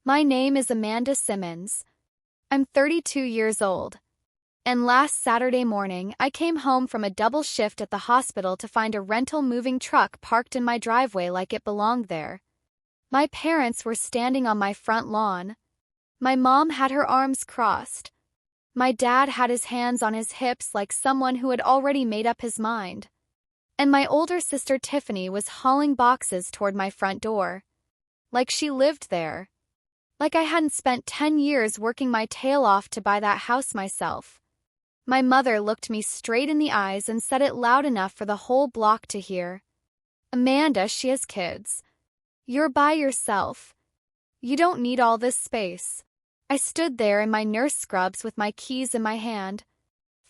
My name is Amanda Simmons. I'm 32 years old. And last Saturday morning, I came home from a double shift at the hospital to find a rental moving truck parked in my driveway like it belonged there. My parents were standing on my front lawn. My mom had her arms crossed. My dad had his hands on his hips like someone who had already made up his mind. And my older sister Tiffany was hauling boxes toward my front door. Like she lived there. Like I hadn't spent 10 years working my tail off to buy that house myself. My mother looked me straight in the eyes and said it loud enough for the whole block to hear. Amanda, she has kids. You're by yourself. You don't need all this space. I stood there in my nurse scrubs with my keys in my hand.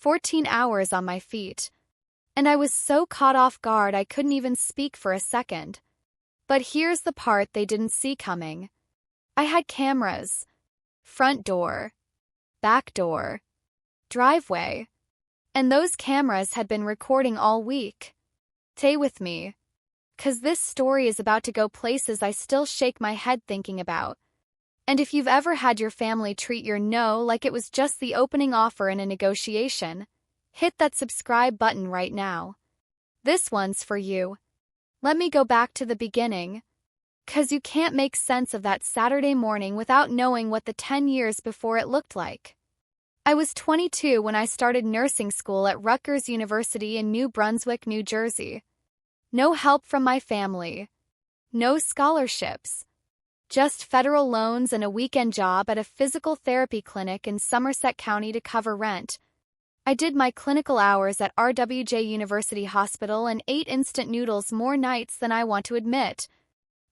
14 hours on my feet. And I was so caught off guard I couldn't even speak for a second. But here's the part they didn't see coming. I had cameras. Front door. Back door. Driveway. And those cameras had been recording all week. Stay with me. 'Cause this story is about to go places I still shake my head thinking about. And if you've ever had your family treat your no like it was just the opening offer in a negotiation, hit that subscribe button right now. This one's for you. Let me go back to the beginning. 'Cause you can't make sense of that Saturday morning without knowing what the 10 years before it looked like. I was 22 when I started nursing school at Rutgers University in New Brunswick, New Jersey. No help from my family. No scholarships. Just federal loans and a weekend job at a physical therapy clinic in Somerset County to cover rent. I did my clinical hours at RWJ University Hospital and ate instant noodles more nights than I want to admit.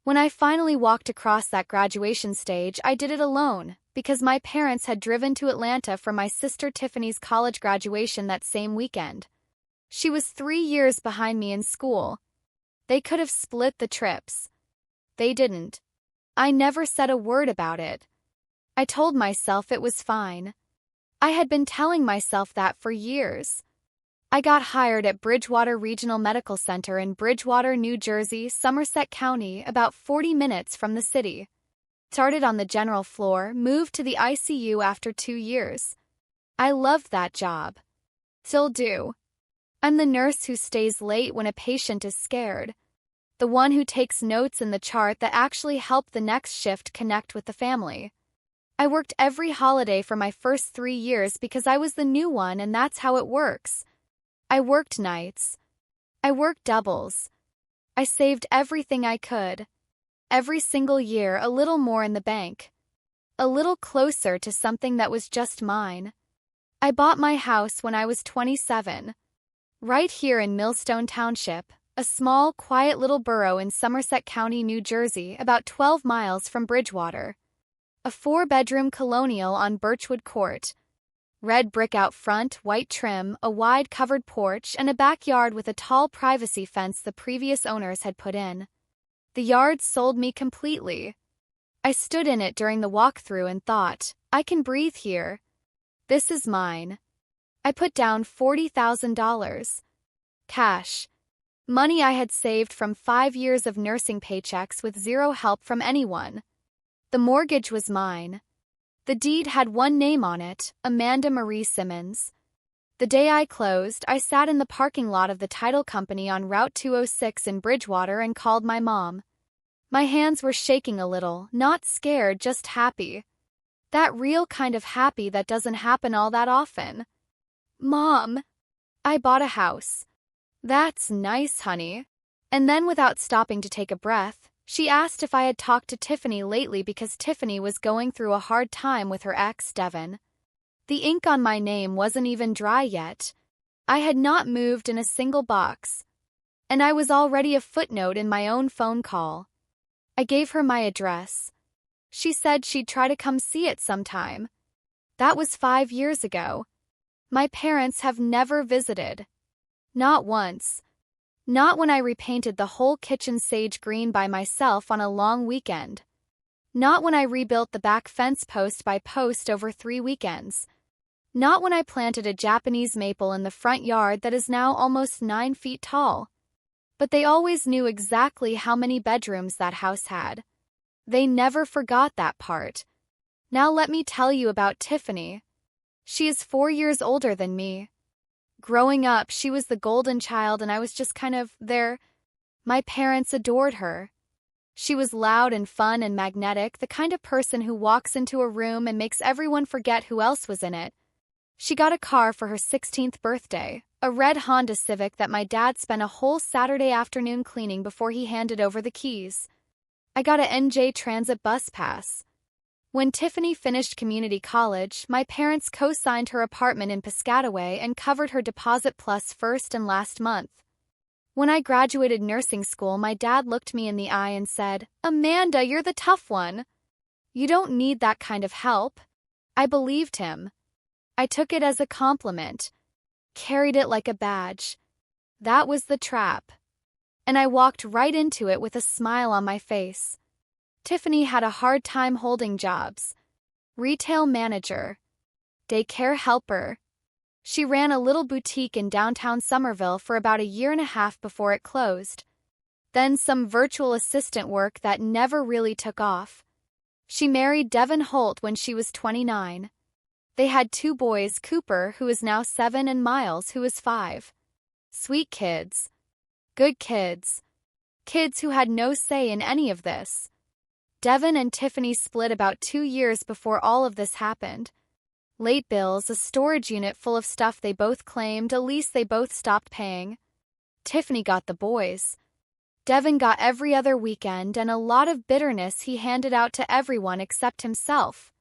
When I finally walked across that graduation stage, I did it alone, because my parents had driven to Atlanta for my sister Tiffany's college graduation that same weekend. She was 3 years behind me in school. They could have split the trips. They didn't. I never said a word about it. I told myself it was fine. I had been telling myself that for years. I got hired at Bridgewater Regional Medical Center in Bridgewater, New Jersey, Somerset County, about 40 minutes from the city. Started on the general floor, moved to the ICU after 2 years. I loved that job. Still do. I'm the nurse who stays late when a patient is scared. The one who takes notes in the chart that actually help the next shift connect with the family. I worked every holiday for my first 3 years because I was the new one and that's how it works. I worked nights. I worked doubles. I saved everything I could. Every single year a little more in the bank. A little closer to something that was just mine. I bought my house when I was 27. Right here in Millstone Township, a small, quiet little borough in Somerset County, New Jersey, about 12 miles from Bridgewater. A 4-bedroom colonial on Birchwood Court. Red brick out front, white trim, a wide covered porch, and a backyard with a tall privacy fence the previous owners had put in. The yard sold me completely. I stood in it during the walkthrough and thought, I can breathe here. This is mine. I put down $40,000. Cash. Money I had saved from 5 years of nursing paychecks with zero help from anyone. The mortgage was mine. The deed had one name on it, Amanda Marie Simmons. The day I closed, I sat in the parking lot of the title company on Route 206 in Bridgewater and called my mom. My hands were shaking a little, not scared, just happy. That real kind of happy that doesn't happen all that often. Mom, I bought a house. That's nice, honey. And then without stopping to take a breath, she asked if I had talked to Tiffany lately because Tiffany was going through a hard time with her ex, Devin. The ink on my name wasn't even dry yet. I had not moved in a single box. And I was already a footnote in my own phone call. I gave her my address. She said she'd try to come see it sometime. That was 5 years ago. My parents have never visited. Not once. Not when I repainted the whole kitchen sage green by myself on a long weekend. Not when I rebuilt the back fence post by post over 3 weekends. Not when I planted a Japanese maple in the front yard that is now almost 9 feet tall. But they always knew exactly how many bedrooms that house had. They never forgot that part. Now let me tell you about Tiffany. She is 4 years older than me. Growing up, she was the golden child and I was just kind of there. My parents adored her. She was loud and fun and magnetic, the kind of person who walks into a room and makes everyone forget who else was in it. She got a car for her 16th birthday, a red Honda Civic that my dad spent a whole Saturday afternoon cleaning before he handed over the keys. I got a NJ Transit bus pass. When Tiffany finished community college, my parents co-signed her apartment in Piscataway and covered her deposit plus first and last month. When I graduated nursing school, my dad looked me in the eye and said, "Amanda, you're the tough one. You don't need that kind of help." I believed him. I took it as a compliment, carried it like a badge. That was the trap. And I walked right into it with a smile on my face. Tiffany had a hard time holding jobs. Retail manager, daycare helper. She ran a little boutique in downtown Somerville for about a year and a half before it closed. Then some virtual assistant work that never really took off. She married Devin Holt when she was 29. They had 2 boys, Cooper, who is now 7, and Miles, who is 5. Sweet kids. Good kids. Kids who had no say in any of this. Devin and Tiffany split about 2 years before all of this happened. Late bills, a storage unit full of stuff they both claimed, a lease they both stopped paying. Tiffany got the boys. Devin got every other weekend, and a lot of bitterness he handed out to everyone except himself.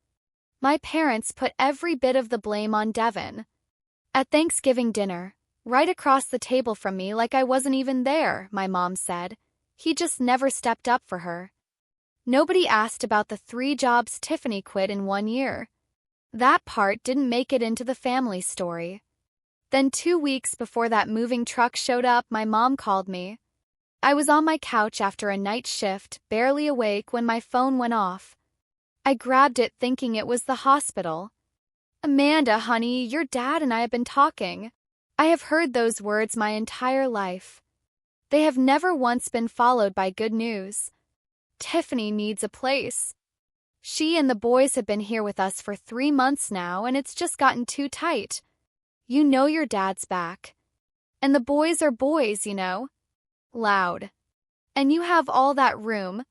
My parents put every bit of the blame on Devin. At Thanksgiving dinner, right across the table from me like I wasn't even there, my mom said, he just never stepped up for her. Nobody asked about the 3 jobs Tiffany quit in 1 year. That part didn't make it into the family story. Then 2 weeks before that moving truck showed up, my mom called me. I was on my couch after a night shift, barely awake when my phone went off. I grabbed it thinking it was the hospital. "Amanda, honey, your dad and I have been talking." I have heard those words my entire life. They have never once been followed by good news. Tiffany needs a place. She and the boys have been here with us for 3 months now, and it's just gotten too tight. You know your dad's back. And the boys are boys, you know. Loud. And you have all that room.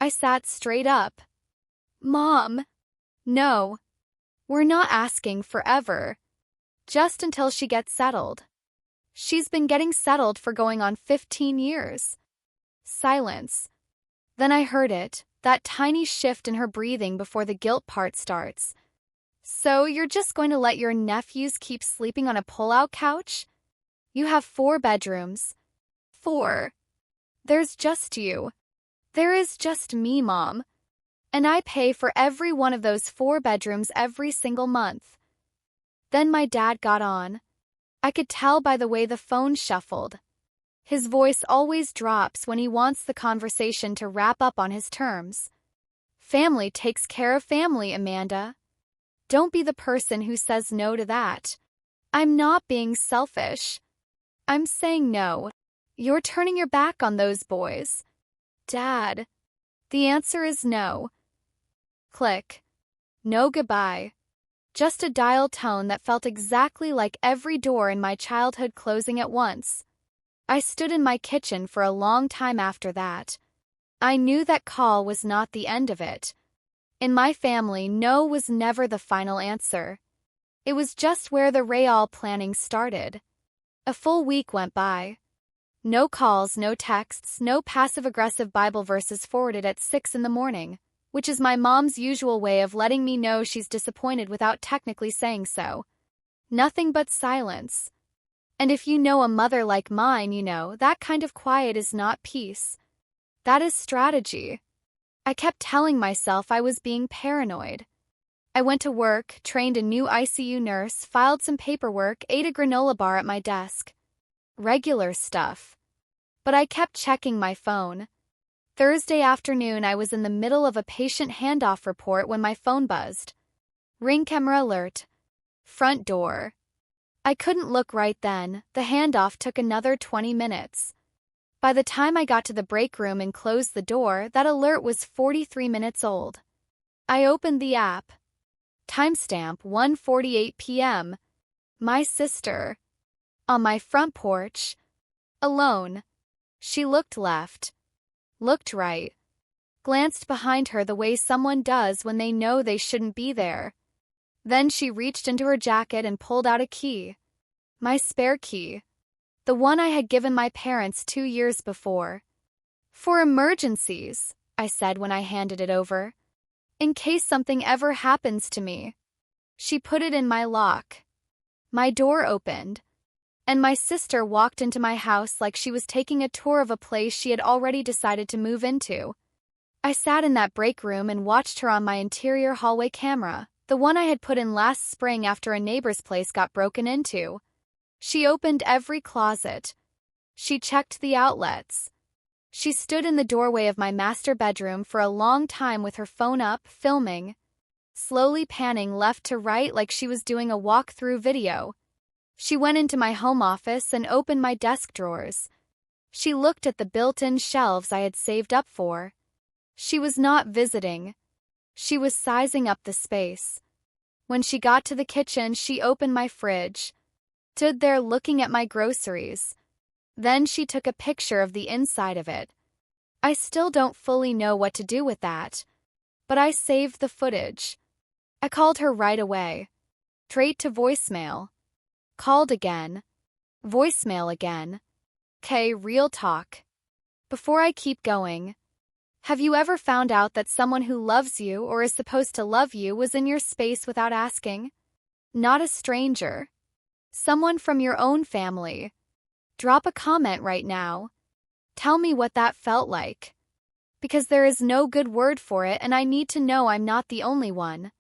I sat straight up. "Mom, no. We're not asking forever. Just until she gets settled. She's been getting settled for going on 15 years. Silence. Then I heard it, that tiny shift in her breathing before the guilt part starts. "So you're just going to let your nephews keep sleeping on a pull-out couch? You have 4 bedrooms. 4. There's just you. There is just me, Mom. And I pay for every one of those 4 bedrooms every single month." Then my dad got on. I could tell by the way the phone shuffled. His voice always drops when he wants the conversation to wrap up on his terms. "Family takes care of family, Amanda. Don't be the person who says no to that." I'm not being selfish. I'm saying no. You're turning your back on those boys. Dad. The answer is no. Click. No goodbye. Just a dial tone that felt exactly like every door in my childhood closing at once. I stood in my kitchen for a long time after that. I knew that call was not the end of it. In my family, no was never the final answer. It was just where the Betrayal planning started. A full week went by. No calls, no texts, no passive-aggressive Bible verses forwarded at 6 in the morning, which is my mom's usual way of letting me know she's disappointed without technically saying so. Nothing but silence. And if you know a mother like mine, you know that kind of quiet is not peace. That is strategy. I kept telling myself I was being paranoid. I went to work, trained a new ICU nurse, filed some paperwork, ate a granola bar at my desk. Regular stuff. But I kept checking my phone. Thursday afternoon, I was in the middle of a patient handoff report when my phone buzzed. Ring camera alert. Front door. I couldn't look right then. The handoff took another 20 minutes. By the time I got to the break room and closed the door, that alert was 43 minutes old. I opened the app. Timestamp 1:48 p.m. My sister. On my front porch. Alone. She looked left. Looked right. Glanced behind her the way someone does when they know they shouldn't be there. Then she reached into her jacket and pulled out a key. My spare key. The one I had given my parents 2 years before. For emergencies, I said when I handed it over. In case something ever happens to me. She put it in my lock. My door opened, and my sister walked into my house like she was taking a tour of a place she had already decided to move into. I sat in that break room and watched her on my interior hallway camera, the one I had put in last spring after a neighbor's place got broken into. She opened every closet. She checked the outlets. She stood in the doorway of my master bedroom for a long time with her phone up, filming, slowly panning left to right like she was doing a walk-through video. She went into my home office and opened my desk drawers. She looked at the built-in shelves I had saved up for. She was not visiting. She was sizing up the space. When she got to the kitchen, she opened my fridge, stood there looking at my groceries. Then she took a picture of the inside of it. I still don't fully know what to do with that, but I saved the footage. I called her right away. Straight to voicemail. Called again. Voicemail again. Okay, real talk. Before I keep going, have you ever found out that someone who loves you or is supposed to love you was in your space without asking? Not a stranger. Someone from your own family. Drop a comment right now. Tell me what that felt like. Because there is no good word for it and I need to know I'm not the only one.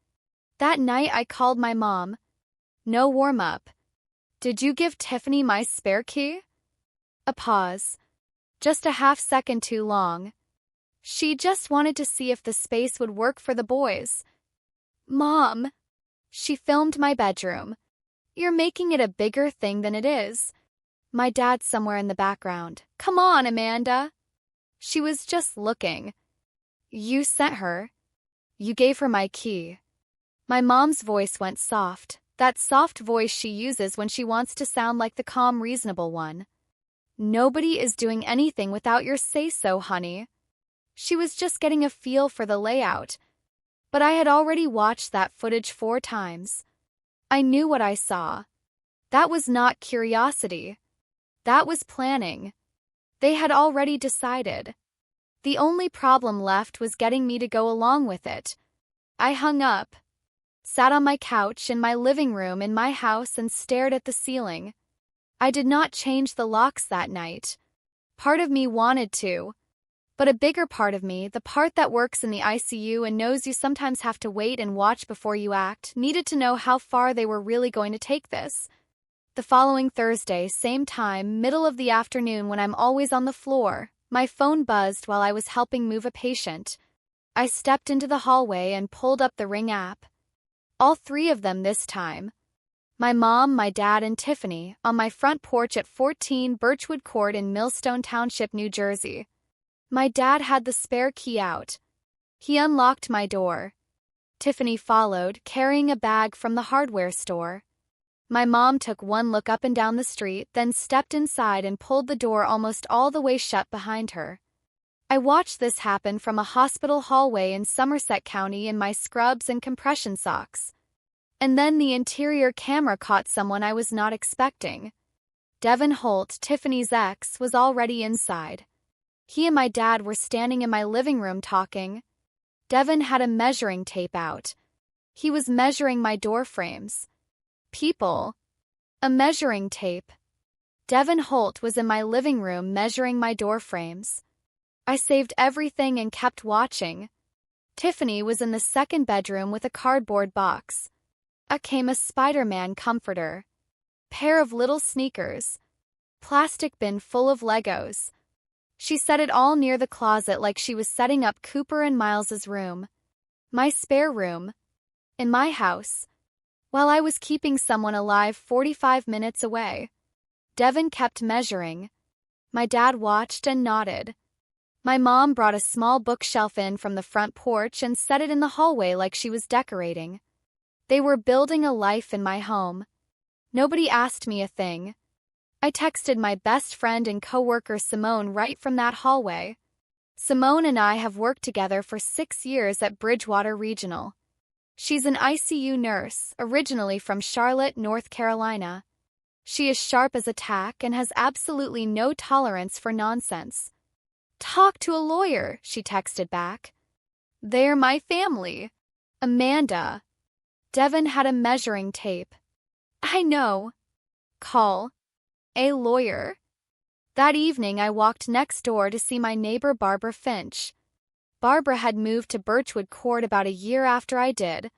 That night I called my mom. No warm-up. Did you give Tiffany my spare key? A pause. Just a half second too long. She just wanted to see if the space would work for the boys. Mom. She filmed my bedroom. You're making it a bigger thing than it is. My dad's somewhere in the background. Come on, Amanda. She was just looking. You sent her. You gave her my key. My mom's voice went soft, that soft voice she uses when she wants to sound like the calm, reasonable one. Nobody is doing anything without your say-so, honey. She was just getting a feel for the layout. But I had already watched that footage 4 times. I knew what I saw. That was not curiosity. That was planning. They had already decided. The only problem left was getting me to go along with it. I hung up, sat on my couch in my living room in my house and stared at the ceiling. I did not change the locks that night. Part of me wanted to, but a bigger part of me, the part that works in the ICU and knows you sometimes have to wait and watch before you act, needed to know how far they were really going to take this. The following Thursday, same time, middle of the afternoon when I'm always on the floor, my phone buzzed while I was helping move a patient. I stepped into the hallway and pulled up the Ring app. All 3 of them this time. My mom, my dad, and Tiffany, on my front porch at 14 Birchwood Court in Millstone Township, New Jersey. My dad had the spare key out. He unlocked my door. Tiffany followed, carrying a bag from the hardware store. My mom took one look up and down the street, then stepped inside and pulled the door almost all the way shut behind her. I watched this happen from a hospital hallway in Somerset County in my scrubs and compression socks. And then the interior camera caught someone I was not expecting. Devin Holt, Tiffany's ex, was already inside. He and my dad were standing in my living room talking. Devin had a measuring tape out. He was measuring my door frames. People. A measuring tape. Devin Holt was in my living room measuring my door frames. I saved everything and kept watching. Tiffany was in the second bedroom with a cardboard box. Came a Spider-Man comforter. Pair of little sneakers. Plastic bin full of Legos. She set it all near the closet like she was setting up Cooper and Miles's room. My spare room. In my house. While I was keeping someone alive 45 minutes away. Devin kept measuring. My dad watched and nodded. My mom brought a small bookshelf in from the front porch and set it in the hallway like she was decorating. They were building a life in my home. Nobody asked me a thing. I texted my best friend and coworker Simone right from that hallway. Simone and I have worked together for 6 years at Bridgewater Regional. She's an ICU nurse, originally from Charlotte, North Carolina. She is sharp as a tack and has absolutely no tolerance for nonsense. "Talk to a lawyer," she texted back. "They're my family." Amanda. Devin had a measuring tape. "I know. Call a lawyer." That evening I walked next door to see my neighbor Barbara Finch. Barbara had moved to Birchwood Court about a year after I did.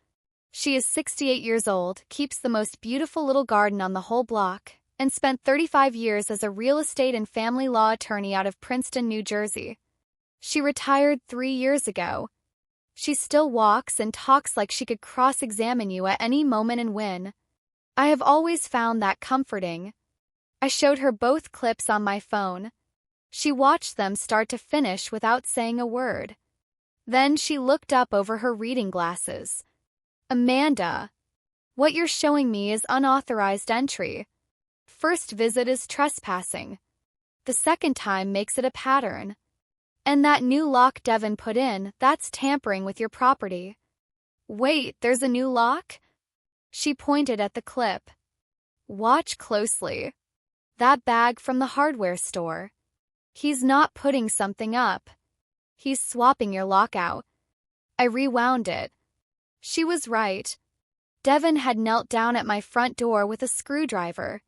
She is 68 years old, keeps the most beautiful little garden on the whole block, and spent 35 years as a real estate and family law attorney out of Princeton, New Jersey. She retired 3 years ago. She still walks and talks like she could cross-examine you at any moment and win. I have always found that comforting. I showed her both clips on my phone. She watched them start to finish without saying a word. Then she looked up over her reading glasses. "Amanda, what you're showing me is unauthorized entry. First visit is trespassing. The second time makes it a pattern. And that new lock Devin put in, that's tampering with your property." "Wait, there's a new lock?" She pointed at the clip. "Watch closely. That bag from the hardware store. He's not putting something up. He's swapping your lock out." I rewound it. She was right. Devin had knelt down at my front door with a screwdriver.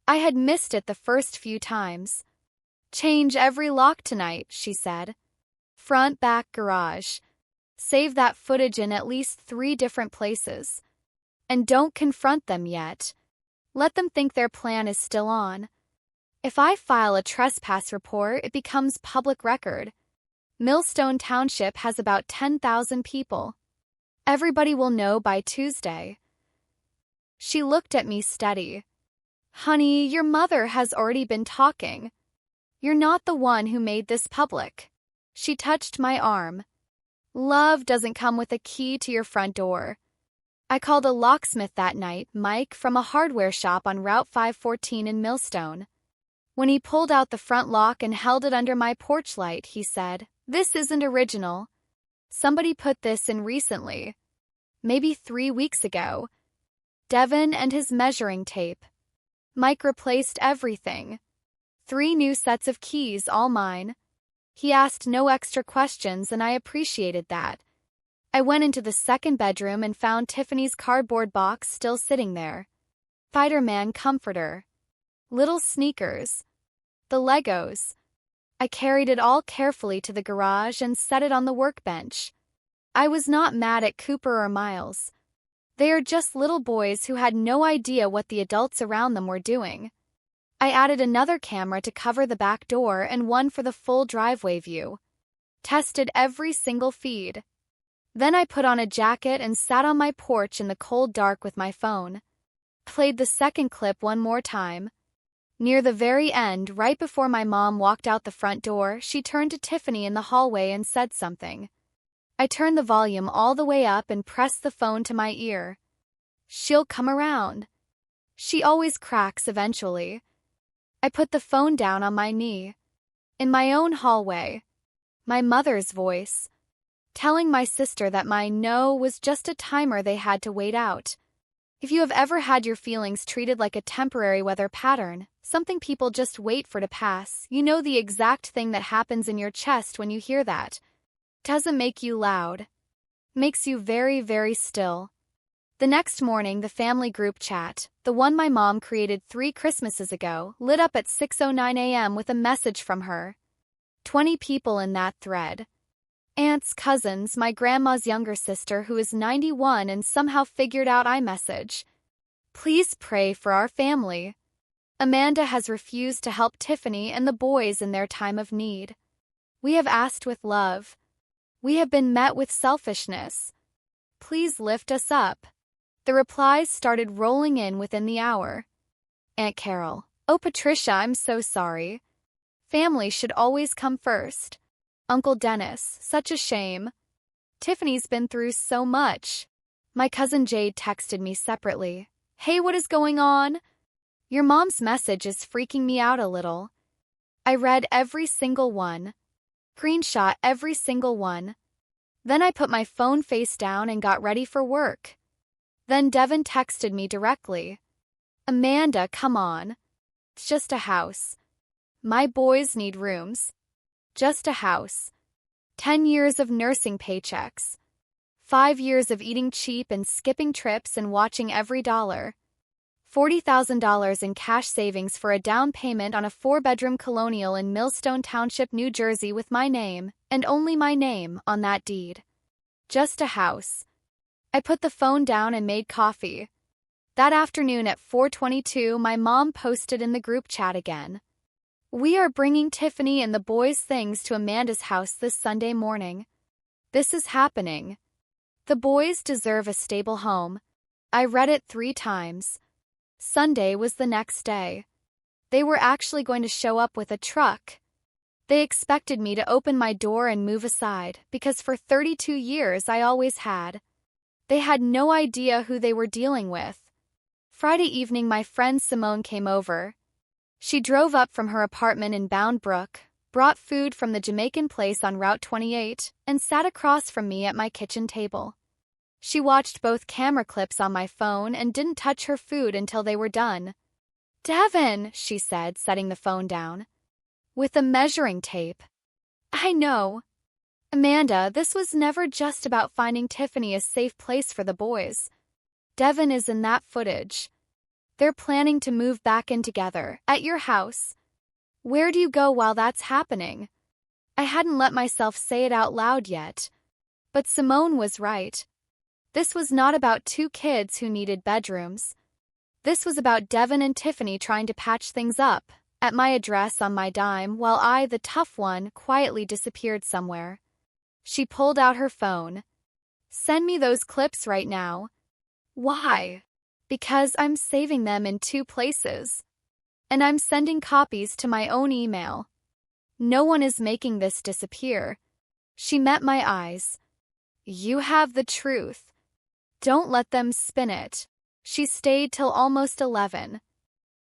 I had missed it the first few times. "Change every lock tonight," she said. "Front, back, garage. Save that footage in at least 3 different places. And don't confront them yet. Let them think their plan is still on. If I file a trespass report, it becomes public record. Millstone Township has about 10,000 people. Everybody will know by Tuesday." She looked at me steady. "Honey, your mother has already been talking. You're not the one who made this public." She touched my arm. "Love doesn't come with a key to your front door." I called a locksmith that night, Mike, from a hardware shop on Route 514 in Millstone. When he pulled out the front lock and held it under my porch light, he said, "This isn't original. Somebody put this in recently. Maybe 3 weeks ago." Devin and his measuring tape. Mike replaced everything. 3 new sets of keys, all mine. He asked no extra questions, and I appreciated that. I went into the second bedroom and found Tiffany's cardboard box still sitting there. Spider-Man comforter. Little sneakers. The Legos. I carried it all carefully to the garage and set it on the workbench. I was not mad at Cooper or Miles. They are just little boys who had no idea what the adults around them were doing. I added another camera to cover the back door and one for the full driveway view. Tested every single feed. Then I put on a jacket and sat on my porch in the cold dark with my phone. Played the second clip one more time. Near the very end, right before my mom walked out the front door, she turned to Tiffany in the hallway and said something. I turned the volume all the way up and pressed the phone to my ear. "She'll come around. She always cracks eventually." I put the phone down on my knee. In my own hallway. My mother's voice. Telling my sister that my no was just a timer they had to wait out. If you have ever had your feelings treated like a temporary weather pattern, something people just wait for to pass, you know the exact thing that happens in your chest when you hear that. Doesn't make you loud. Makes you very, very still. The next morning, the family group chat, the one my mom created 3 Christmases ago, lit up at 6:09 a.m. with a message from her. 20 people in that thread. Aunts, cousins, my grandma's younger sister who is 91 and somehow figured out iMessage. "Please pray for our family. Amanda has refused to help Tiffany and the boys in their time of need. We have asked with love. We have been met with selfishness. Please lift us up." The replies started rolling in within the hour. Aunt Carol. "Oh, Patricia, I'm so sorry. Family should always come first. Uncle Dennis, such a shame. Tiffany's been through so much. My cousin Jade texted me separately. Hey, what is going on? Your mom's message is freaking me out a little. I read every single one. Screenshot every single one. Then I put my phone face down and got ready for work. Then Devin texted me directly. Amanda, come on. It's just a house. My boys need rooms. Just a house. 10 years of nursing paychecks. 5 years of eating cheap and skipping trips and watching every dollar. $40,000 in cash savings for a down payment on a 4-bedroom colonial in Millstone Township, New Jersey with my name, and only my name, on that deed. Just a house. I put the phone down and made coffee. That afternoon at 4:22, my mom posted in the group chat again. We are bringing Tiffany and the boys' things to Amanda's house this Sunday morning. This is happening. The boys deserve a stable home. I read it 3 times. Sunday was the next day. They were actually going to show up with a truck. They expected me to open my door and move aside, because for 32 years I always had. They had no idea who they were dealing with. Friday evening, my friend Simone came over. She drove up from her apartment in Bound Brook, brought food from the Jamaican place on Route 28, and sat across from me at my kitchen table. She watched both camera clips on my phone and didn't touch her food until they were done. Devin, she said, setting the phone down. With a measuring tape. I know. Amanda, this was never just about finding Tiffany a safe place for the boys. Devin is in that footage. They're planning to move back in together, at your house. Where do you go while that's happening? I hadn't let myself say it out loud yet. But Simone was right. This was not about 2 kids who needed bedrooms. This was about Devin and Tiffany trying to patch things up, at my address on my dime, while I, the tough one, quietly disappeared somewhere. She pulled out her phone. Send me those clips right now. Why? Because I'm saving them in 2 places. And I'm sending copies to my own email. No one is making this disappear. She met my eyes. You have the truth. Don't let them spin it. She stayed till almost 11.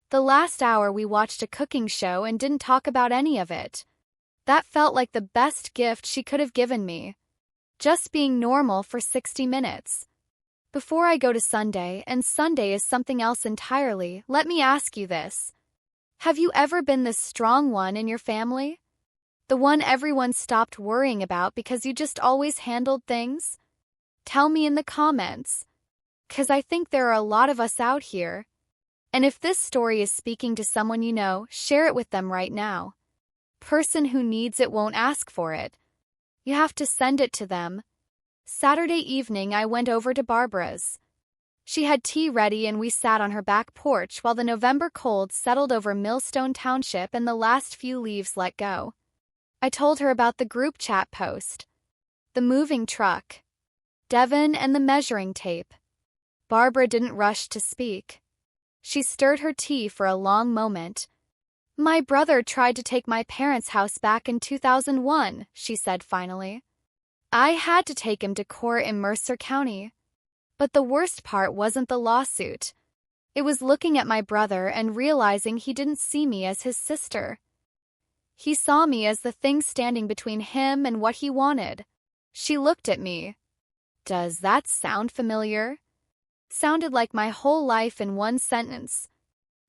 The last hour we watched a cooking show and didn't talk about any of it. That felt like the best gift she could have given me. Just being normal for 60 minutes. Before I go to Sunday, and Sunday is something else entirely, let me ask you this. Have you ever been the strong one in your family? The one everyone stopped worrying about because you just always handled things? Tell me in the comments. 'Cause I think there are a lot of us out here. And if this story is speaking to someone you know, share it with them right now. Person who needs it won't ask for it. You have to send it to them. Saturday evening I went over to Barbara's. She had tea ready and we sat on her back porch while the November cold settled over Millstone Township and the last few leaves let go. I told her about the group chat post. The moving truck. Devin and the measuring tape. Barbara didn't rush to speak. She stirred her tea for a long moment. My brother tried to take my parents' house back in 2001, she said finally. I had to take him to court in Mercer County. But the worst part wasn't the lawsuit. It was looking at my brother and realizing he didn't see me as his sister. He saw me as the thing standing between him and what he wanted. She looked at me. Does that sound familiar? Sounded like my whole life in one sentence.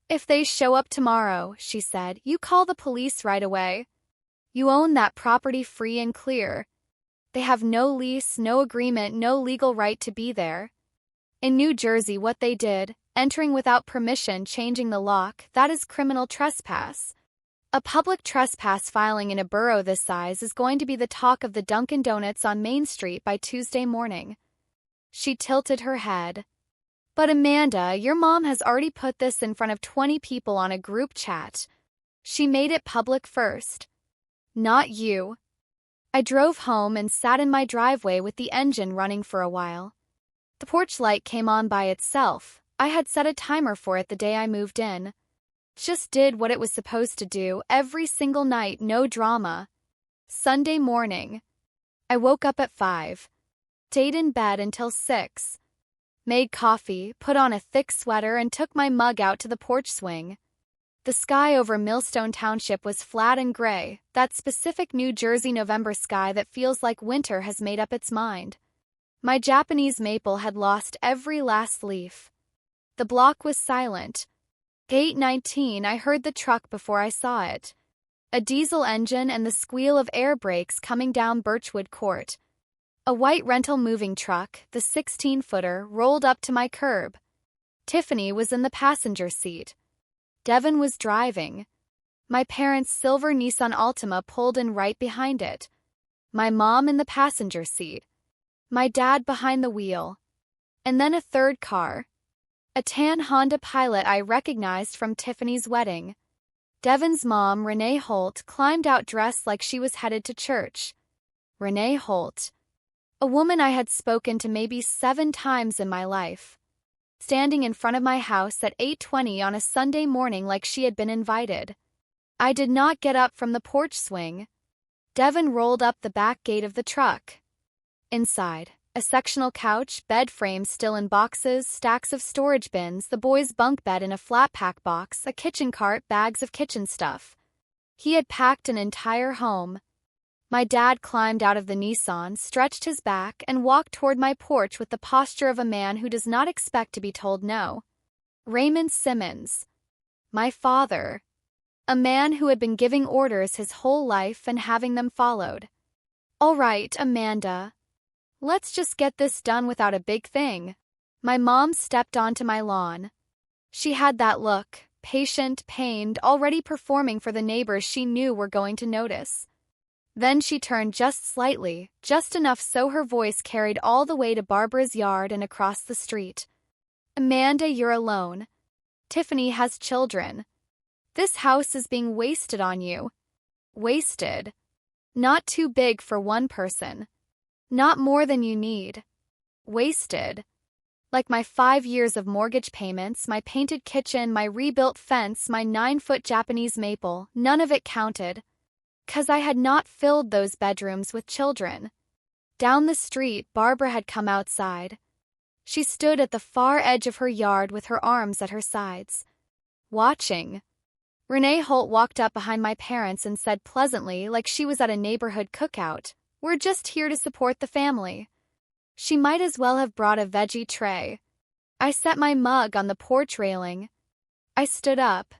If they show up tomorrow, she said, you call the police right away. You own that property free and clear. They have no lease, no agreement, no legal right to be there. In New Jersey, what they did, entering without permission, changing the lock, that is criminal trespass. A public trespass filing in a borough this size is going to be the talk of the Dunkin' Donuts on Main Street by Tuesday morning. She tilted her head. But Amanda, your mom has already put this in front of 20 people on a group chat. She made it public first. Not you. I drove home and sat in my driveway with the engine running for a while. The porch light came on by itself. I had set a timer for it the day I moved in. Just did what it was supposed to do every single night, no drama. Sunday morning. I woke up at 5. Stayed in bed until 6. Made coffee, put on a thick sweater, and took my mug out to the porch swing. The sky over Millstone Township was flat and gray, that specific New Jersey November sky that feels like winter has made up its mind. My Japanese maple had lost every last leaf. The block was silent. Gate 19, I heard the truck before I saw it. A diesel engine and the squeal of air brakes coming down Birchwood Court. A white rental moving truck, the 16-footer, rolled up to my curb. Tiffany was in the passenger seat. Devin was driving. My parents' silver Nissan Altima pulled in right behind it. My mom in the passenger seat. My dad behind the wheel. And then a third car. A tan Honda Pilot I recognized from Tiffany's wedding. Devin's mom, Renee Holt, climbed out dressed like she was headed to church. Renee Holt. A woman I had spoken to maybe 7 times in my life. Standing in front of my house at 8:20 on a Sunday morning like she had been invited. I did not get up from the porch swing. Devin rolled up the back gate of the truck. Inside, a sectional couch, bed frames still in boxes, stacks of storage bins, the boys' bunk bed in a flat-pack box, a kitchen cart, bags of kitchen stuff. He had packed an entire home. My dad climbed out of the Nissan, stretched his back, and walked toward my porch with the posture of a man who does not expect to be told no. Raymond Simmons. My father. A man who had been giving orders his whole life and having them followed. All right, Amanda. Let's just get this done without a big thing. My mom stepped onto my lawn. She had that look, patient, pained, already performing for the neighbors she knew were going to notice. Then she turned just slightly, just enough so her voice carried all the way to Barbara's yard and across the street. Amanda, you're alone. Tiffany has children. This house is being wasted on you. Wasted. Not too big for one person. Not more than you need. Wasted. Like my 5 years of mortgage payments, my painted kitchen, my rebuilt fence, my 9-foot Japanese maple, none of it counted. 'Cause I had not filled those bedrooms with children. Down the street, Barbara had come outside. She stood at the far edge of her yard with her arms at her sides. Watching. Renee Holt walked up behind my parents and said pleasantly, like she was at a neighborhood cookout, "We're just here to support the family." She might as well have brought a veggie tray. I set my mug on the porch railing. I stood up.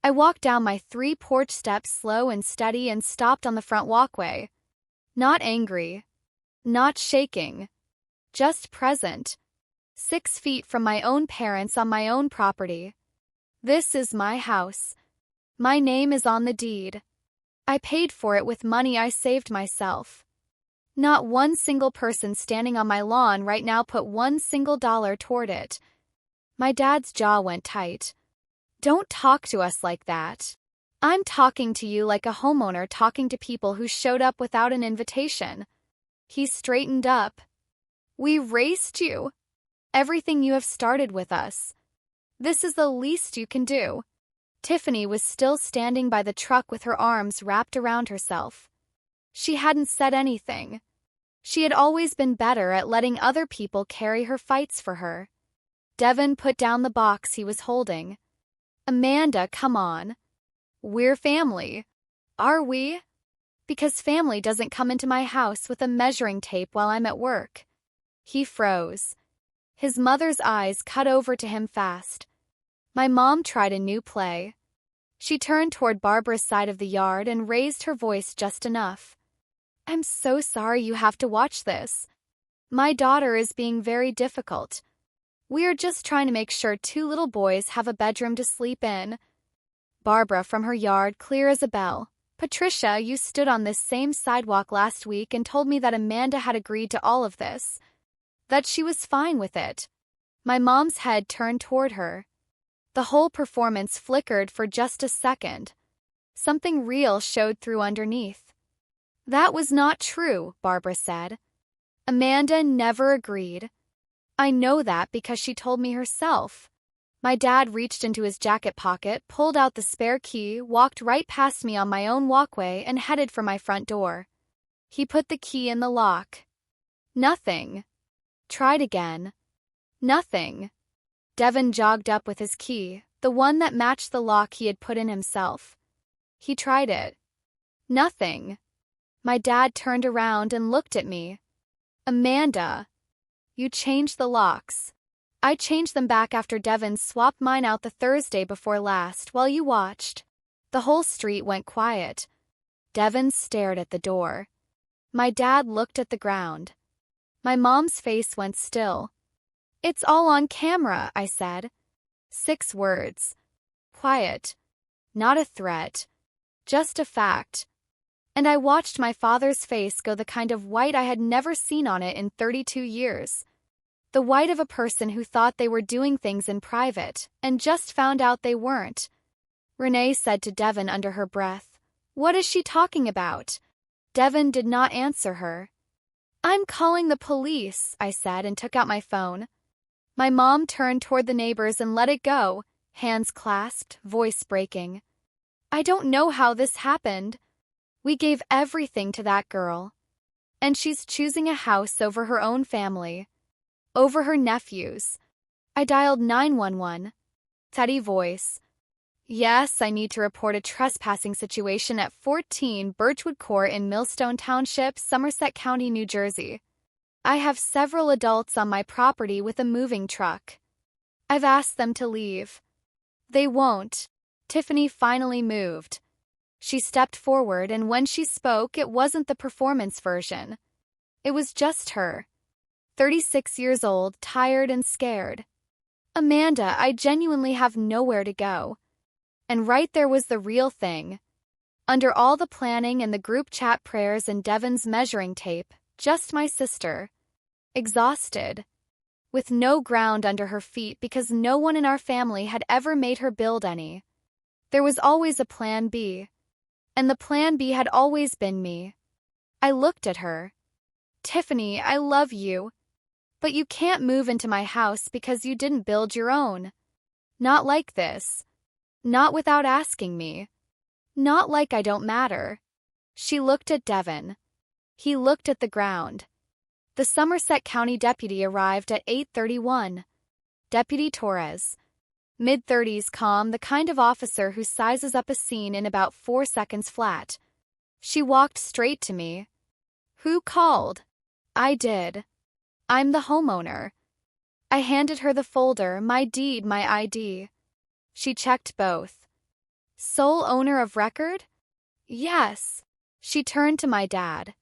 I walked down my 3 porch steps slow and steady and stopped on the front walkway. Not angry. Not shaking. Just present. 6 feet from my own parents on my own property. This is my house. My name is on the deed. I paid for it with money I saved myself. Not one single person standing on my lawn right now put one single dollar toward it. My dad's jaw went tight. Don't talk to us like that. I'm talking to you like a homeowner talking to people who showed up without an invitation. He straightened up. We raced you. Everything you have started with us. This is the least you can do. Tiffany was still standing by the truck with her arms wrapped around herself. She hadn't said anything. She had always been better at letting other people carry her fights for her. Devin put down the box he was holding. Amanda, come on. We're family. Are we? Because family doesn't come into my house with a measuring tape while I'm at work. He froze. His mother's eyes cut over to him fast. My mom tried a new play. She turned toward Barbara's side of the yard and raised her voice just enough. I'm so sorry you have to watch this. My daughter is being very difficult. We're just trying to make sure 2 little boys have a bedroom to sleep in. Barbara from her yard, clear as a bell. Patricia, you stood on this same sidewalk last week and told me that Amanda had agreed to all of this. That she was fine with it. My mom's head turned toward her. The whole performance flickered for just a second. Something real showed through underneath. That was not true, Barbara said. Amanda never agreed. I know that because she told me herself. My dad reached into his jacket pocket, pulled out the spare key, walked right past me on my own walkway, and headed for my front door. He put the key in the lock. Nothing. Tried again. Nothing. Devin jogged up with his key, the one that matched the lock he had put in himself. He tried it. Nothing. My dad turned around and looked at me. Amanda, you changed the locks. I changed them back after Devin swapped mine out the Thursday before last while you watched. The whole street went quiet. Devin stared at the door. My dad looked at the ground. My mom's face went still. It's all on camera, I said. 6 words. Quiet. Not a threat. Just a fact. And I watched my father's face go the kind of white I had never seen on it in 32 years. The white of a person who thought they were doing things in private, and just found out they weren't. Renee said to Devin under her breath, "What is she talking about?" Devin did not answer her. "I'm calling the police," I said and took out my phone. My mom turned toward the neighbors and let it go, hands clasped, voice breaking. "I don't know how this happened. We gave everything to that girl. And she's choosing a house over her own family. Over her nephews." I dialed 911. Steady voice. "Yes, I need to report a trespassing situation at 14 Birchwood Court in Millstone Township, Somerset County, New Jersey. I have several adults on my property with a moving truck. I've asked them to leave. They won't." Tiffany finally moved. She stepped forward, and when she spoke, it wasn't the performance version. It was just her. 36 years old, tired and scared. "Amanda, I genuinely have nowhere to go." And right there was the real thing. Under all the planning and the group chat prayers and Devin's measuring tape, just my sister. Exhausted. With no ground under her feet because no one in our family had ever made her build any. There was always a plan B. And the plan B had always been me. I looked at her. "Tiffany, I love you. But you can't move into my house because you didn't build your own. Not like this. Not without asking me. Not like I don't matter." She looked at Devin. He looked at the ground. The Somerset County deputy arrived at 8:31. Deputy Torres. Mid-30s, calm, the kind of officer who sizes up a scene in about 4 seconds flat. She walked straight to me. "Who called?" "I did. I'm the homeowner." I handed her the folder, my deed, my ID. She checked both. "Sole owner of record?" "Yes." She turned to my dad.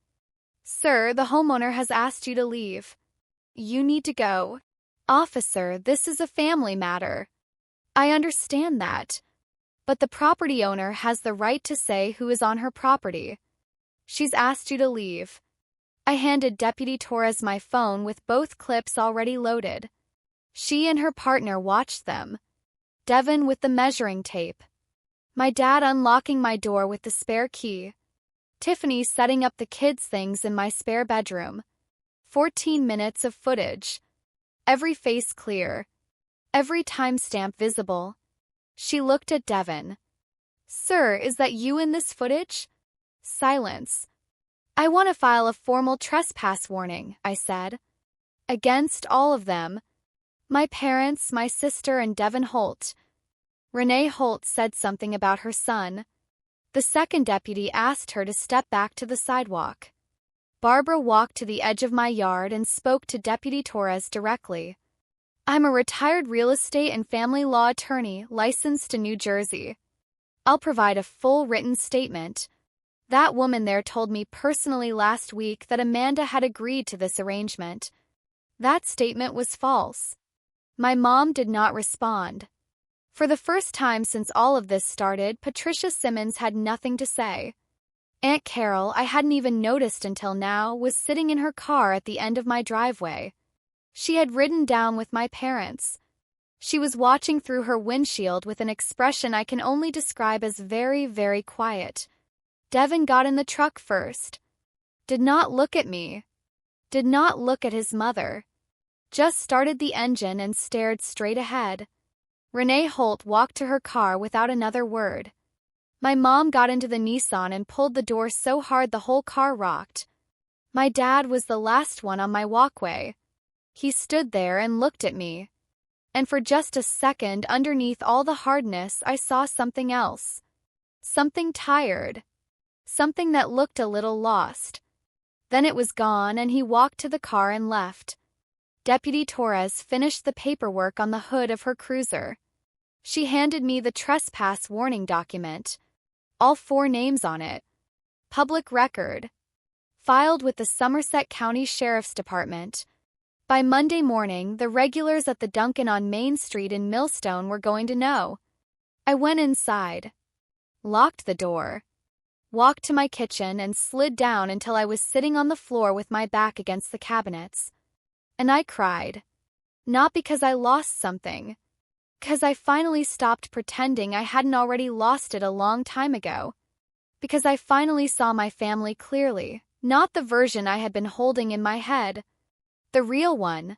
"Sir, the homeowner has asked you to leave. You need to go." "Officer, this is a family matter." "I understand that. But the property owner has the right to say who is on her property. She's asked you to leave." I handed Deputy Torres my phone with both clips already loaded. She and her partner watched them. Devin with the measuring tape. My dad unlocking my door with the spare key. Tiffany setting up the kids' things in my spare bedroom. 14 minutes of footage. Every face clear. Every timestamp visible. She looked at Devin. "Sir, is that you in this footage?" Silence. "I want to file a formal trespass warning," I said. "Against all of them. My parents, my sister, and Devin Holt." Renee Holt said something about her son. The second deputy asked her to step back to the sidewalk. Barbara walked to the edge of my yard and spoke to Deputy Torres directly. "I'm a retired real estate and family law attorney licensed in New Jersey. I'll provide a full written statement. That woman there told me personally last week that Amanda had agreed to this arrangement. That statement was false." My mom did not respond. For the first time since all of this started, Patricia Simmons had nothing to say. Aunt Carol, I hadn't even noticed until now, was sitting in her car at the end of my driveway. She had ridden down with my parents. She was watching through her windshield with an expression I can only describe as very, very quiet. Devin got in the truck first. Did not look at me. Did not look at his mother. Just started the engine and stared straight ahead. Renee Holt walked to her car without another word. My mom got into the Nissan and pulled the door so hard the whole car rocked. My dad was the last one on my walkway. He stood there and looked at me. And for just a second, underneath all the hardness, I saw something else. Something tired. Something that looked a little lost. Then it was gone and he walked to the car and left. Deputy Torres finished the paperwork on the hood of her cruiser. She handed me the trespass warning document. All 4 names on it. Public record. Filed with the Somerset County Sheriff's Department. By Monday morning, the regulars at the Dunkin' on Main Street in Millstone were going to know. I went inside. Locked the door. Walked to my kitchen and slid down until I was sitting on the floor with my back against the cabinets. And I cried. Not because I lost something. Because I finally stopped pretending I hadn't already lost it a long time ago. Because I finally saw my family clearly, not the version I had been holding in my head. The real one.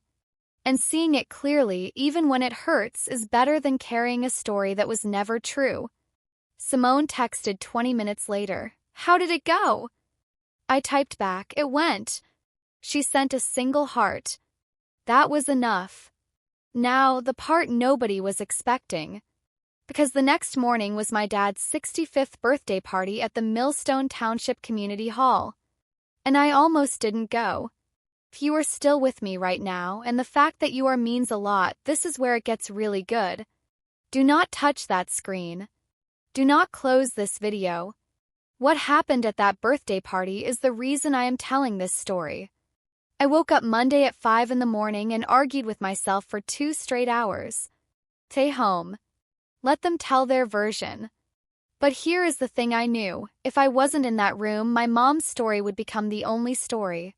And seeing it clearly, even when it hurts, is better than carrying a story that was never true. Simone texted 20 minutes later. How did it go? I typed back, it went. She sent a single heart. That was enough. Now, the part nobody was expecting. Because the next morning was my dad's 65th birthday party at the Millstone Township Community Hall. And I almost didn't go. If you are still with me right now, and the fact that you are means a lot, this is where it gets really good. Do not touch that screen. Do not close this video. What happened at that birthday party is the reason I am telling this story. I woke up Monday at 5 in the morning and argued with myself for 2 straight hours. Stay home. Let them tell their version. But here is the thing I knew. If I wasn't in that room, my mom's story would become the only story.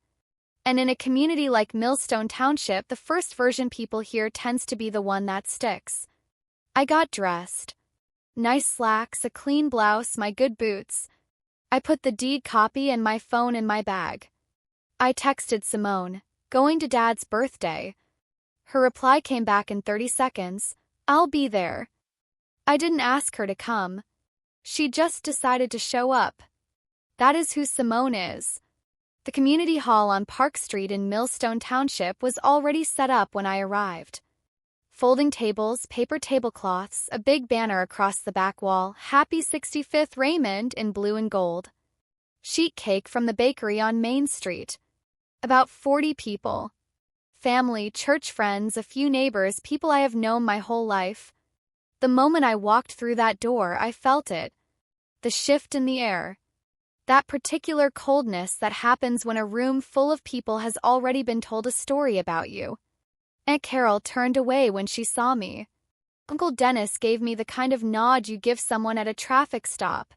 And in a community like Millstone Township, the first version people hear tends to be the one that sticks. I got dressed. Nice slacks, a clean blouse, my good boots. I put the deed copy and my phone in my bag. I texted Simone, going to Dad's birthday. Her reply came back in 30 seconds, I'll be there. I didn't ask her to come. She just decided to show up. That is who Simone is. The community hall on Park Street in Millstone Township was already set up when I arrived. Folding tables, paper tablecloths, a big banner across the back wall, Happy 65th Raymond in blue and gold. Sheet cake from the bakery on Main Street. About 40 people. Family, church friends, a few neighbors, people I have known my whole life. The moment I walked through that door, I felt it. The shift in the air. That particular coldness that happens when a room full of people has already been told a story about you. Aunt Carol turned away when she saw me. Uncle Dennis gave me the kind of nod you give someone at a traffic stop.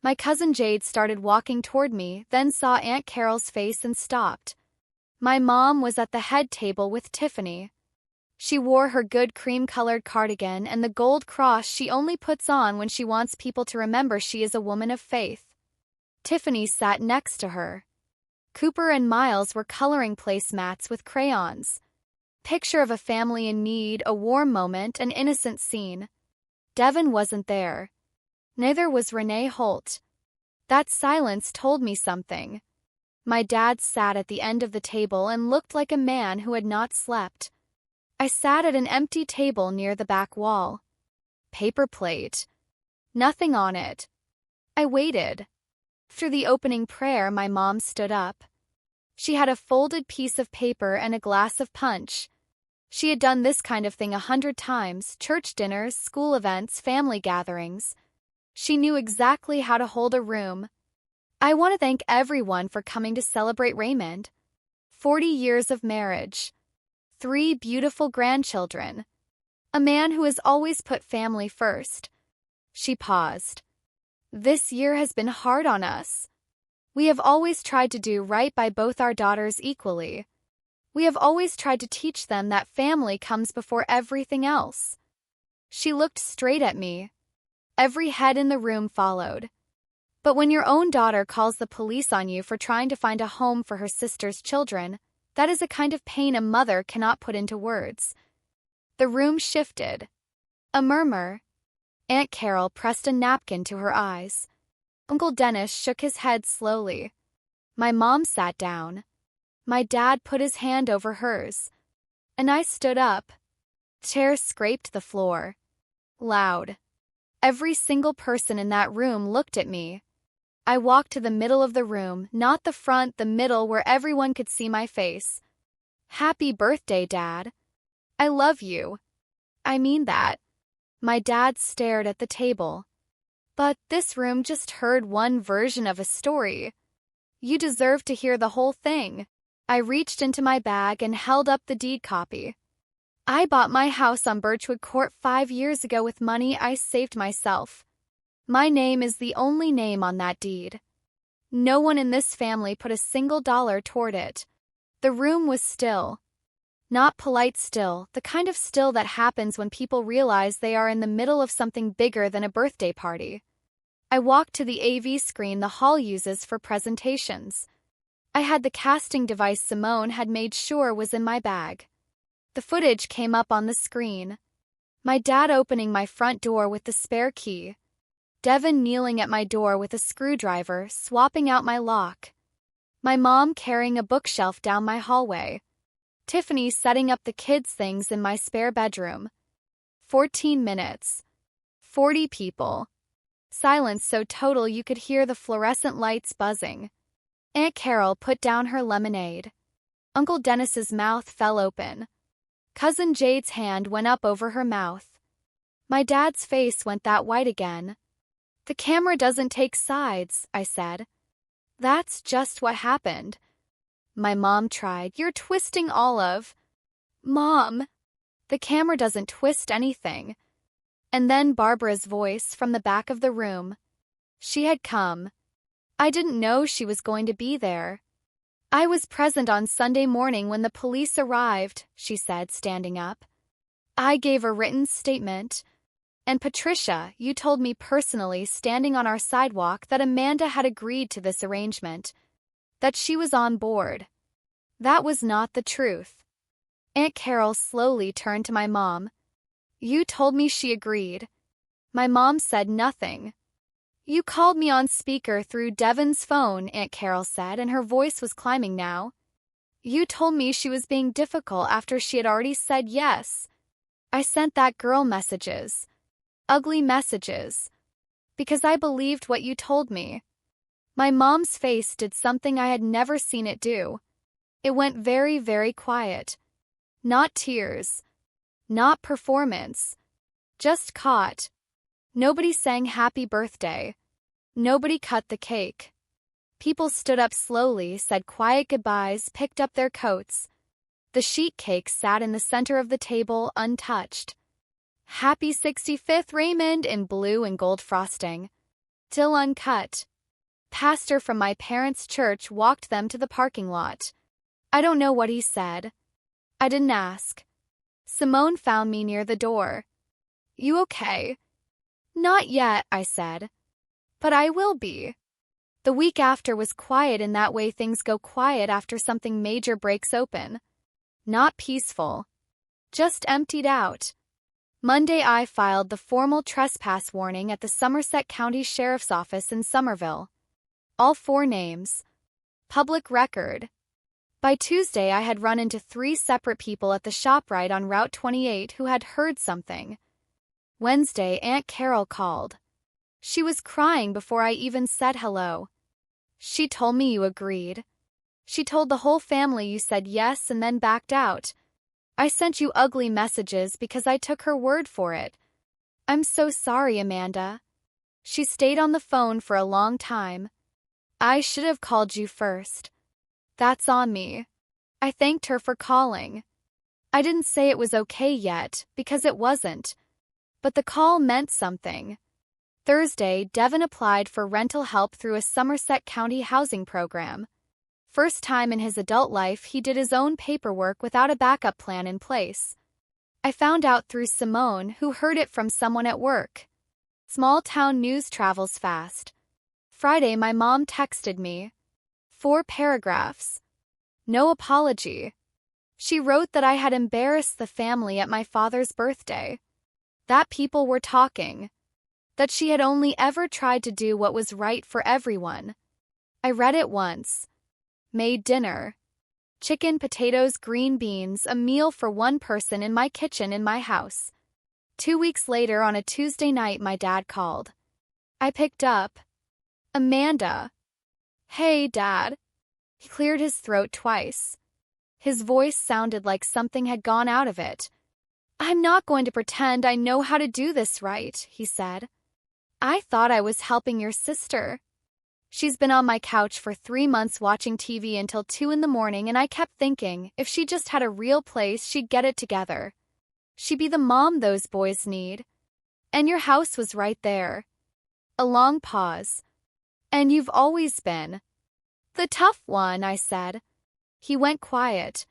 My cousin Jade started walking toward me, then saw Aunt Carol's face and stopped. My mom was at the head table with Tiffany. She wore her good cream-colored cardigan and the gold cross she only puts on when she wants people to remember she is a woman of faith. Tiffany sat next to her. Cooper and Miles were coloring placemats with crayons. Picture of a family in need, a warm moment, an innocent scene. Devin wasn't there. Neither was Renee Holt. That silence told me something. My dad sat at the end of the table and looked like a man who had not slept. I sat at an empty table near the back wall. Paper plate. Nothing on it. I waited. After the opening prayer, my mom stood up. She had a folded piece of paper and a glass of punch. She had done this kind of thing 100 times, church dinners, school events, family gatherings. She knew exactly how to hold a room. I want to thank everyone for coming to celebrate Raymond. 40 years of marriage. 3 beautiful grandchildren. A man who has always put family first. She paused. This year has been hard on us. We have always tried to do right by both our daughters equally. We have always tried to teach them that family comes before everything else. She looked straight at me. Every head in the room followed. But when your own daughter calls the police on you for trying to find a home for her sister's children, that is a kind of pain a mother cannot put into words. The room shifted. A murmur. Aunt Carol pressed a napkin to her eyes. Uncle Dennis shook his head slowly. My mom sat down. My dad put his hand over hers. And I stood up. Chairs scraped the floor. Loud. Every single person in that room looked at me. I walked to the middle of the room, not the front, the middle where everyone could see my face. Happy birthday, Dad. I love you. I mean that. My dad stared at the table. But this room just heard one version of a story. You deserve to hear the whole thing. I reached into my bag and held up the deed copy. I bought my house on Birchwood Court 5 years ago with money I saved myself. My name is the only name on that deed. No one in this family put a single dollar toward it. The room was still. Not polite still, the kind of still that happens when people realize they are in the middle of something bigger than a birthday party. I walked to the AV screen the hall uses for presentations. I had the casting device Simone had made sure was in my bag. The footage came up on the screen. My dad opening my front door with the spare key. Devin kneeling at my door with a screwdriver, swapping out my lock. My mom carrying a bookshelf down my hallway. Tiffany setting up the kids' things in my spare bedroom. 14 minutes. 40 people. Silence so total you could hear the fluorescent lights buzzing. Aunt Carol put down her lemonade. Uncle Dennis's mouth fell open. Cousin Jade's hand went up over her mouth. My dad's face went that white again. The camera doesn't take sides, I said. That's just what happened. My mom tried. You're twisting Olive. Mom! The camera doesn't twist anything. And then Barbara's voice from the back of the room. She had come. I didn't know she was going to be there. I was present on Sunday morning when the police arrived, she said, standing up. I gave a written statement. And Patricia, you told me personally standing on our sidewalk that Amanda had agreed to this arrangement. That she was on board. That was not the truth. Aunt Carol slowly turned to my mom. You told me she agreed. My mom said nothing. You called me on speaker through Devin's phone, Aunt Carol said, and her voice was climbing now. You told me she was being difficult after she had already said yes. I sent that girl messages. Ugly messages. Because I believed what you told me. My mom's face did something I had never seen it do. It went very, very quiet. Not tears. Not performance. Just caught. Nobody sang happy birthday. Nobody cut the cake. People stood up slowly, said quiet goodbyes, picked up their coats. The sheet cake sat in the center of the table, untouched. Happy 65th Raymond in blue and gold frosting. Still uncut. Pastor from my parents' church walked them to the parking lot. I don't know what he said. I didn't ask. Simone found me near the door. You okay? Not yet, I said. But I will be. The week after was quiet in that way things go quiet after something major breaks open. Not peaceful. Just emptied out. Monday I filed the formal trespass warning at the Somerset County Sheriff's Office in Somerville. All 4 names. Public record. By Tuesday I had run into 3 separate people at the ShopRite on Route 28 who had heard something. Wednesday Aunt Carol called. She was crying before I even said hello. She told me you agreed. She told the whole family you said yes and then backed out. I sent you ugly messages because I took her word for it. I'm so sorry, Amanda. She stayed on the phone for a long time. I should have called you first. That's on me. I thanked her for calling. I didn't say it was okay yet, because it wasn't. But the call meant something. Thursday, Devin applied for rental help through a Somerset County housing program. First time in his adult life he did his own paperwork without a backup plan in place. I found out through Simone, who heard it from someone at work. Small town news travels fast. Friday my mom texted me. 4 paragraphs. No apology. She wrote that I had embarrassed the family at my father's birthday. that people were talking, that she had only ever tried to do what was right for everyone. I read it once. Made dinner. Chicken, potatoes, green beans, a meal for one person in my kitchen in my house. 2 weeks later, on a Tuesday night, my dad called. I picked up. Amanda. Hey, Dad. He cleared his throat twice. His voice sounded like something had gone out of it. I'm not going to pretend I know how to do this right, he said. I thought I was helping your sister. She's been on my couch for 3 months watching TV until 2 in the morning, and I kept thinking if she just had a real place, she'd get it together. She'd be the mom those boys need. And your house was right there. A long pause. And you've always been the tough one, I said. He went quiet.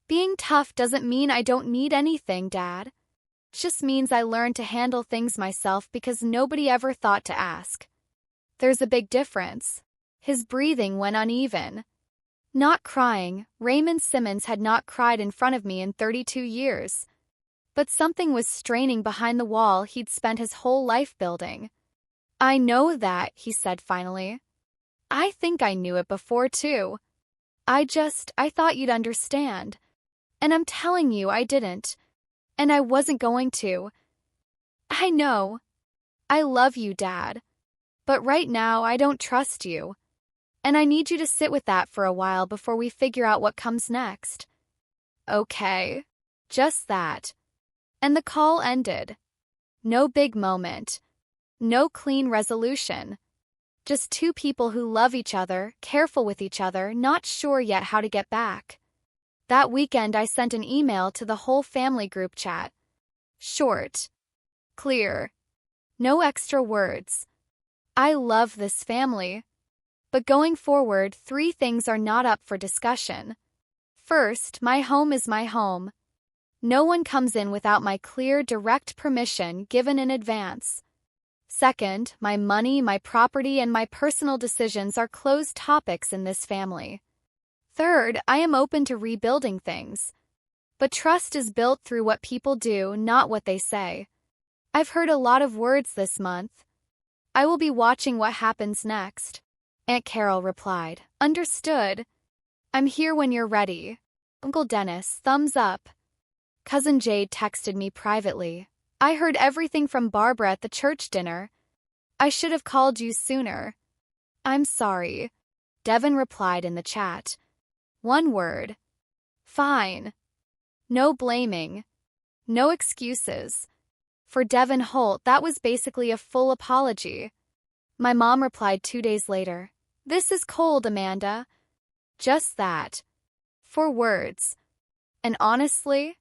Being tough doesn't mean I don't need anything, Dad. It just means I learned to handle things myself because nobody ever thought to ask. There's a big difference. His breathing went uneven. Not crying, Raymond Simmons had not cried in front of me in 32 years. But something was straining behind the wall he'd spent his whole life building. I know that, he said finally. I think I knew it before too. I thought you'd understand. And I'm telling you I didn't. And I wasn't going to. I know. I love you, Dad. But right now I don't trust you. And I need you to sit with that for a while before we figure out what comes next. Okay. Just that. And the call ended. No big moment. No clean resolution. Just two people who love each other, careful with each other, not sure yet how to get back. That weekend I sent an email to the whole family group chat. Short. Clear. No extra words. I love this family. But going forward, 3 things are not up for discussion. First, my home is my home. No one comes in without my clear, direct permission given in advance. Second, my money, my property, and my personal decisions are closed topics in this family. Third, I am open to rebuilding things. But trust is built through what people do, not what they say. I've heard a lot of words this month. I will be watching what happens next. Aunt Carol replied. Understood. I'm here when you're ready. Uncle Dennis, thumbs up. Cousin Jade texted me privately. I heard everything from Barbara at the church dinner. I should have called you sooner. I'm sorry. Devin replied in the chat. One word. Fine. No blaming. No excuses. For Devin Holt, that was basically a full apology. My mom replied 2 days later. This is cold, Amanda. Just that. 4 words. And honestly,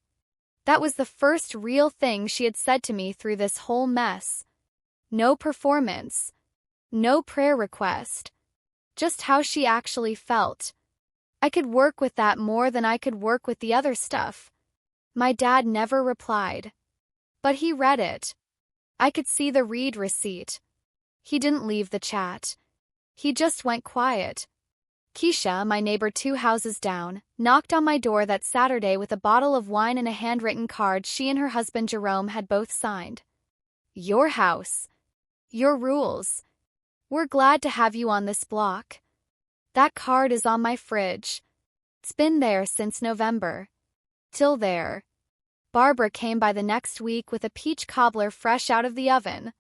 that was the first real thing she had said to me through this whole mess. No performance. No prayer request. Just how she actually felt. I could work with that more than I could work with the other stuff. My dad never replied. But he read it. I could see the read receipt. He didn't leave the chat. He just went quiet. Keisha, my neighbor 2 houses down, knocked on my door that Saturday with a bottle of wine and a handwritten card she and her husband Jerome had both signed. Your house. Your rules. We're glad to have you on this block. That card is on my fridge. It's been there since November. Till there. Barbara came by the next week with a peach cobbler fresh out of the oven.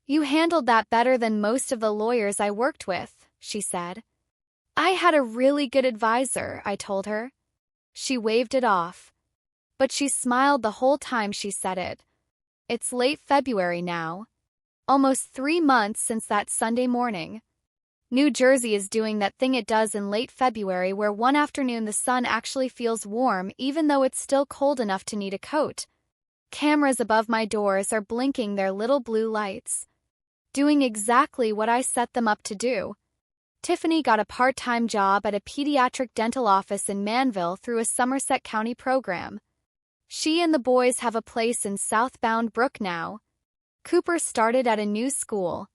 You handled that better than most of the lawyers I worked with, she said. I had a really good advisor, I told her. She waved it off. But she smiled the whole time she said it. It's late February now. Almost 3 months since that Sunday morning. New Jersey is doing that thing it does in late February where one afternoon the sun actually feels warm even though it's still cold enough to need a coat. Cameras above my doors are blinking their little blue lights. Doing exactly what I set them up to do. Tiffany got a part-time job at a pediatric dental office in Manville through a Somerset County program. She and the boys have a place in Southbound Brook now. Cooper started at a new school.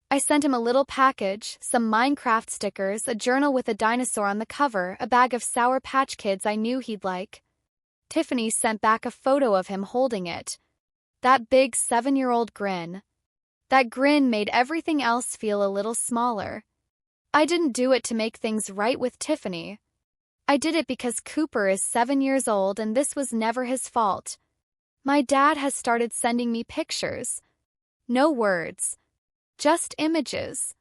I sent him a little package, some Minecraft stickers, a journal with a dinosaur on the cover, a bag of Sour Patch Kids I knew he'd like. Tiffany sent back a photo of him holding it. That big 7-year-old grin. That grin made everything else feel a little smaller. I didn't do it to make things right with Tiffany. I did it because Cooper is 7 years old and this was never his fault. My dad has started sending me pictures. No words. Just images.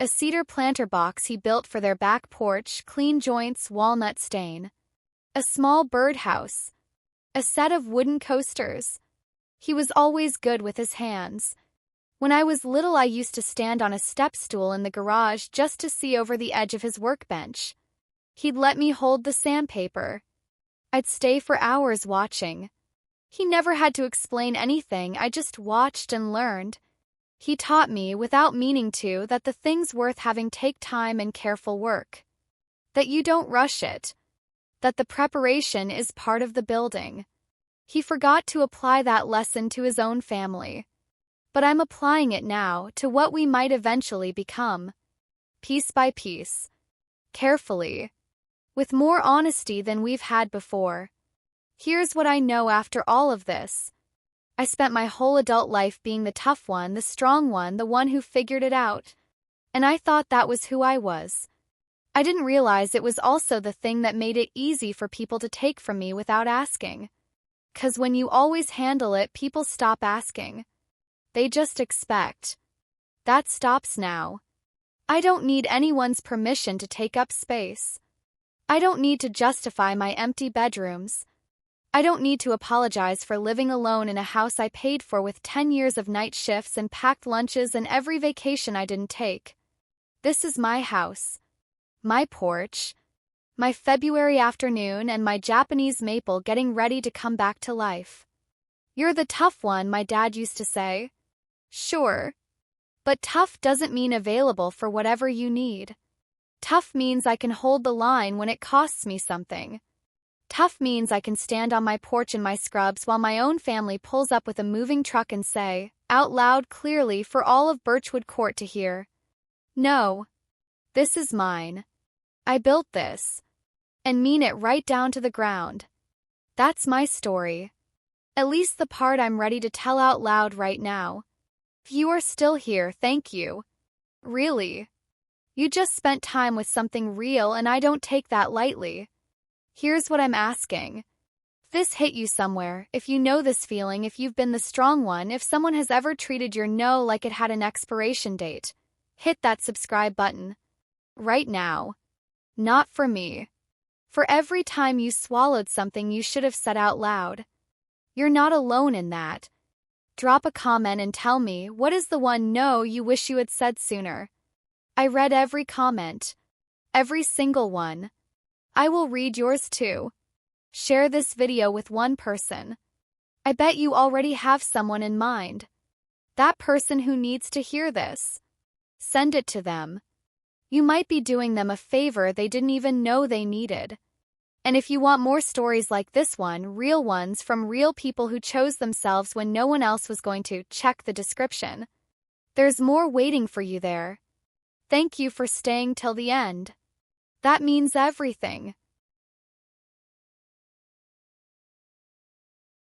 A cedar planter box he built for their back porch, clean joints, walnut stain. A small birdhouse. A set of wooden coasters. He was always good with his hands. When I was little, I used to stand on a step stool in the garage just to see over the edge of his workbench. He'd let me hold the sandpaper. I'd stay for hours watching. He never had to explain anything, I just watched and learned. He taught me, without meaning to, that the things worth having take time and careful work. That you don't rush it. That the preparation is part of the building. He forgot to apply that lesson to his own family. But I'm applying it now to what we might eventually become. Piece by piece. Carefully. With more honesty than we've had before. Here's what I know after all of this. I spent my whole adult life being the tough one, the strong one, the one who figured it out. And I thought that was who I was. I didn't realize it was also the thing that made it easy for people to take from me without asking. 'Cause when you always handle it, people stop asking. They just expect. That stops now. I don't need anyone's permission to take up space. I don't need to justify my empty bedrooms. I don't need to apologize for living alone in a house I paid for with 10 years of night shifts and packed lunches and every vacation I didn't take. This is my house. My porch. My February afternoon and my Japanese maple getting ready to come back to life. You're the tough one, my dad used to say. Sure. But tough doesn't mean available for whatever you need. Tough means I can hold the line when it costs me something. Tough means I can stand on my porch in my scrubs while my own family pulls up with a moving truck and say, out loud clearly for all of Birchwood Court to hear, no, this is mine. I built this. And mean it right down to the ground. That's my story. At least the part I'm ready to tell out loud right now. If you are still here, thank you. Really. You just spent time with something real and I don't take that lightly. Here's what I'm asking. If this hit you somewhere, if you know this feeling, if you've been the strong one, if someone has ever treated your no like it had an expiration date, hit that subscribe button. Right now. Not for me. For every time you swallowed something you should have said out loud. You're not alone in that. Drop a comment and tell me, what is the one no you wish you had said sooner? I read every comment. Every single one. I will read yours too. Share this video with one person. I bet you already have someone in mind. That person who needs to hear this. Send it to them. You might be doing them a favor they didn't even know they needed. And if you want more stories like this one, real ones from real people who chose themselves when no one else was going to, check the description. There's more waiting for you there. Thank you for staying till the end. That means everything.